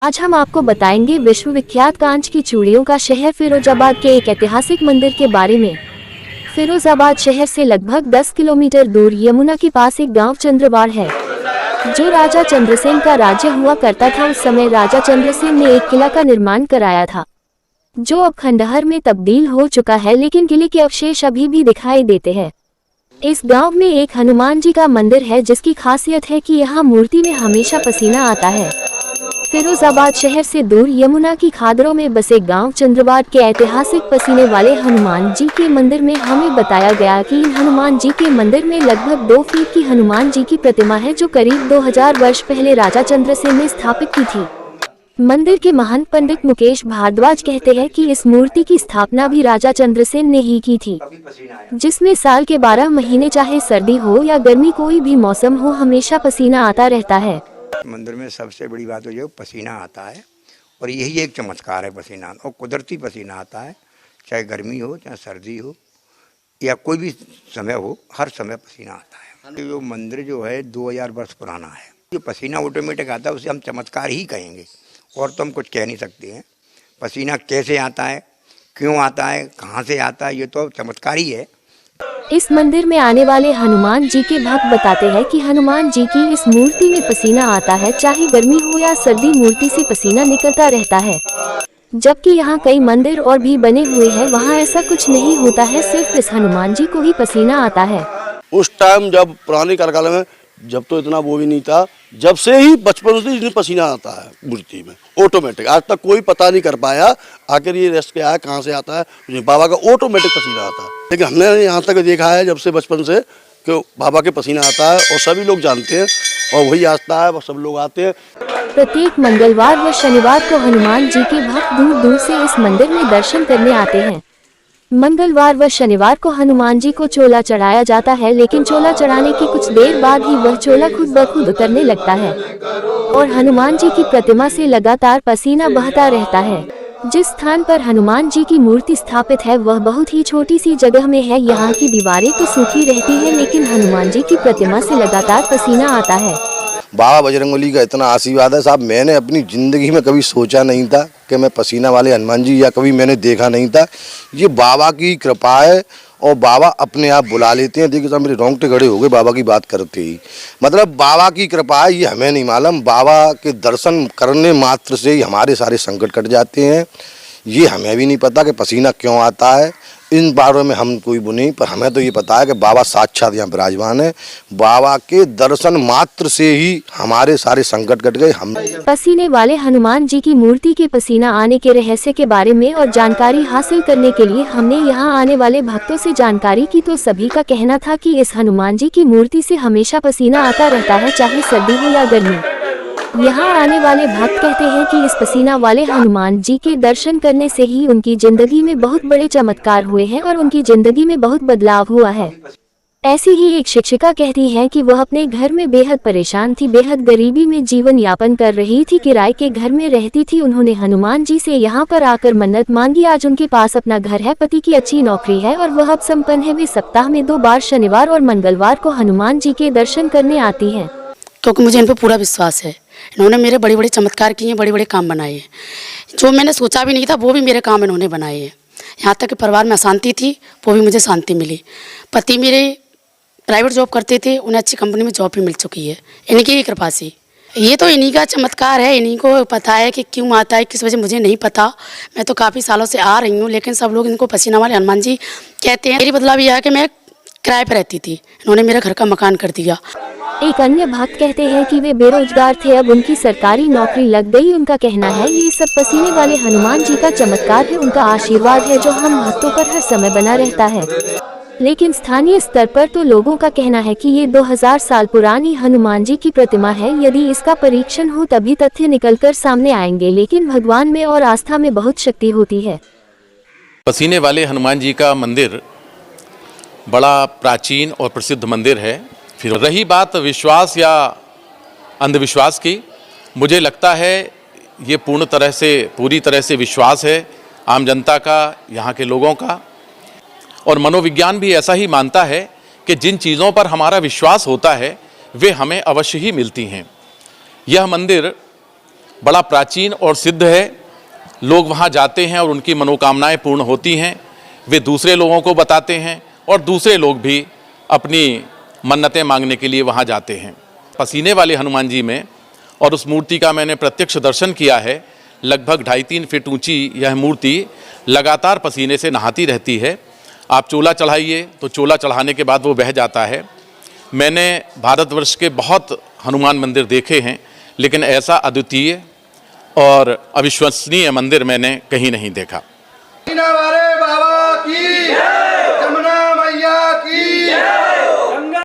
आज हम आपको बताएंगे विश्वविख्यात कांच की चूड़ियों का शहर फिरोजाबाद के एक ऐतिहासिक मंदिर के बारे में। फिरोजाबाद शहर से लगभग 10 किलोमीटर दूर यमुना के पास एक गांव चंद्रवाड़ है, जो राजा चंद्रसेन का राज्य हुआ करता था। उस समय राजा चंद्रसेन ने एक किला का निर्माण कराया था, जो अब खंडहर में तब्दील हो चुका है, लेकिन किले के अवशेष अभी भी दिखाई देते हैं। इस गांव में एक हनुमान जी का मंदिर है, जिसकी खासियत है कि यहाँ मूर्ति में हमेशा पसीना आता है। फिरोजाबाद शहर से दूर यमुना की खादरों में बसे गांव चंद्रवाड़ के ऐतिहासिक पसीने वाले हनुमान जी के मंदिर में हमें बताया गया कि इन हनुमान जी के मंदिर में लगभग 2 फीट की हनुमान जी की प्रतिमा है, जो करीब 2000 वर्ष पहले राजा चंद्रसेन ने स्थापित की थी। मंदिर के महान पंडित मुकेश भारद्वाज कहते हैं कि इस मूर्ति की स्थापना भी राजा चंद्रसेन ने ही की थी, जिसमें साल के 12 महीने चाहे सर्दी हो या गर्मी, कोई भी मौसम हो, हमेशा पसीना आता रहता है। मंदिर में सबसे बड़ी बात तो जो पसीना आता है, और यही एक चमत्कार है पसीना, और कुदरती पसीना आता है, चाहे गर्मी हो चाहे सर्दी हो या कोई भी समय हो, हर समय पसीना आता है। जो मंदिर जो है 2000 वर्ष पुराना है, जो पसीना ऑटोमेटिक आता है उसे हम चमत्कार ही कहेंगे, और तो हम कुछ कह नहीं सकते हैं। पसीना कैसे आता है, क्यों आता है, कहाँ से आता है, ये तो चमत्कार ही है। इस मंदिर में आने वाले हनुमान जी के भक्त बताते हैं कि हनुमान जी की इस मूर्ति में पसीना आता है, चाहे गर्मी हो या सर्दी, मूर्ति से पसीना निकलता रहता है। जबकि यहाँ कई मंदिर और भी बने हुए हैं, वहाँ ऐसा कुछ नहीं होता है, सिर्फ इस हनुमान जी को ही पसीना आता है। उस टाइम जब पुराने काल में, जब तो इतना वो भी नहीं था, जब से ही बचपन से इसमें पसीना आता है मूर्ति में ऑटोमेटिक। आज तक कोई पता नहीं कर पाया आखिर ये रेस्ट क्या है, कहाँ से आता है। बाबा का ऑटोमेटिक पसीना आता है, लेकिन हमने यहाँ तक देखा है जब से बचपन से कि बाबा के पसीना आता है, और सभी लोग जानते हैं, और वही आता है, सब लोग आते हैं। प्रत्येक मंगलवार व शनिवार को हनुमान जी के भक्त दूर दूर से इस मंदिर में दर्शन करने आते हैं। मंगलवार व शनिवार को हनुमान जी को चोला चढ़ाया जाता है, लेकिन चोला चढ़ाने की कुछ देर बाद ही वह चोला खुद ब खुद उतरने लगता है, और हनुमान जी की प्रतिमा से लगातार पसीना बहता रहता है। जिस स्थान पर हनुमान जी की मूर्ति स्थापित है, वह बहुत ही छोटी सी जगह में है। यहाँ की दीवारें तो सूखी रहती है, लेकिन हनुमान जी की प्रतिमा से लगातार पसीना आता है। बाबा बजरंगबली का इतना आशीर्वाद है साहब, मैंने अपनी ज़िंदगी में कभी सोचा नहीं था कि मैं पसीना वाले हनुमान जी या कभी मैंने देखा नहीं था। ये बाबा की कृपा है, और बाबा अपने आप बुला लेते हैं। देखिए साहब, मेरे रोंगटे खड़े हो गए बाबा की बात करते ही। मतलब बाबा की कृपा है, ये हमें नहीं मालूम। बाबा के दर्शन करने मात्र से ही हमारे सारे संकट कट जाते हैं। ये हमें भी नहीं पता कि पसीना क्यों आता है, इन बारों में हम कोई वो नहीं, पर हमें तो ये पता है कि बाबा साक्षात यहाँ विराजमान है। बाबा के दर्शन मात्र से ही हमारे सारे संकट कट गए। हम पसीने वाले हनुमान जी की मूर्ति के पसीना आने के रहस्य के बारे में और जानकारी हासिल करने के लिए हमने यहाँ आने वाले भक्तों से जानकारी की, तो सभी का कहना था कि इस हनुमान जी की मूर्ति से हमेशा पसीना आता रहता है, चाहे सर्दी हो या गर्मी। यहाँ आने वाले भक्त कहते हैं कि इस पसीना वाले हनुमान जी के दर्शन करने से ही उनकी जिंदगी में बहुत बड़े चमत्कार हुए हैं, और उनकी जिंदगी में बहुत बदलाव हुआ है। ऐसी ही एक शिक्षिका कहती हैं कि वह अपने घर में बेहद परेशान थी, बेहद गरीबी में जीवन यापन कर रही थी, किराए के घर में रहती थी। उन्होंने हनुमान जी से यहाँ पर आकर मन्नत मांगी। आज उनके पास अपना घर है, पति की अच्छी नौकरी है, और वह अब संपन्न है। वे सप्ताह में 2 बार शनिवार और मंगलवार को हनुमान जी के दर्शन करने आती है। क्योंकि मुझे इन पर पूरा विश्वास है। इन्होंने मेरे बड़े बड़े चमत्कार किए हैं, बड़े बड़े काम बनाए हैं, जो मैंने सोचा भी नहीं था वो भी मेरे काम इन्होंने बनाए हैं। यहाँ तक कि परिवार में अशांति थी, वो भी मुझे शांति मिली। पति मेरे प्राइवेट जॉब करते थे, उन्हें अच्छी कंपनी में जॉब भी मिल चुकी है, इनकी ही कृपा से। ये तो इन्हीं का चमत्कार है, इन्हीं को पता है कि क्यों आता है, किस वजह मुझे नहीं पता। मैं तो काफ़ी सालों से आ रही हूँ, लेकिन सब लोग इनको पसीना वाले हनुमान जी कहते हैं। मेरी बदलाव यह है कि मैं किराए पर रहती थी, इन्होंने मेरा घर का मकान कर दिया। एक अन्य भक्त कहते हैं कि वे बेरोजगार थे, अब उनकी सरकारी नौकरी लग गई। उनका कहना है ये सब पसीने वाले हनुमान जी का चमत्कार है, उनका आशीर्वाद है, जो हम भक्तों पर हर समय बना रहता है। लेकिन स्थानीय स्तर पर तो लोगों का कहना है कि ये 2000 साल पुरानी हनुमान जी की प्रतिमा है। यदि इसका परीक्षण हो तभी तथ्य निकलकर सामने आएंगे, लेकिन भगवान में और आस्था में बहुत शक्ति होती है। पसीने वाले हनुमान जी का मंदिर बड़ा प्राचीन और प्रसिद्ध मंदिर है। फिर रही बात विश्वास या अंधविश्वास की, मुझे लगता है ये पूरी तरह से विश्वास है आम जनता का, यहाँ के लोगों का। और मनोविज्ञान भी ऐसा ही मानता है कि जिन चीज़ों पर हमारा विश्वास होता है वे हमें अवश्य ही मिलती हैं। यह मंदिर बड़ा प्राचीन और सिद्ध है। लोग वहाँ जाते हैं और उनकी मनोकामनाएं पूर्ण होती हैं। वे दूसरे लोगों को बताते हैं और दूसरे लोग भी अपनी मन्नतें मांगने के लिए वहाँ जाते हैं। पसीने वाले हनुमान जी में, और उस मूर्ति का मैंने प्रत्यक्ष दर्शन किया है, लगभग 2.5-3 फीट ऊंची यह मूर्ति लगातार पसीने से नहाती रहती है। आप चोला चढ़ाइए तो चोला चढ़ाने के बाद वो बह जाता है। मैंने भारतवर्ष के बहुत हनुमान मंदिर देखे हैं, लेकिन ऐसा अद्वितीय और अविश्वसनीय मंदिर मैंने कहीं नहीं देखा। वाले बाबा की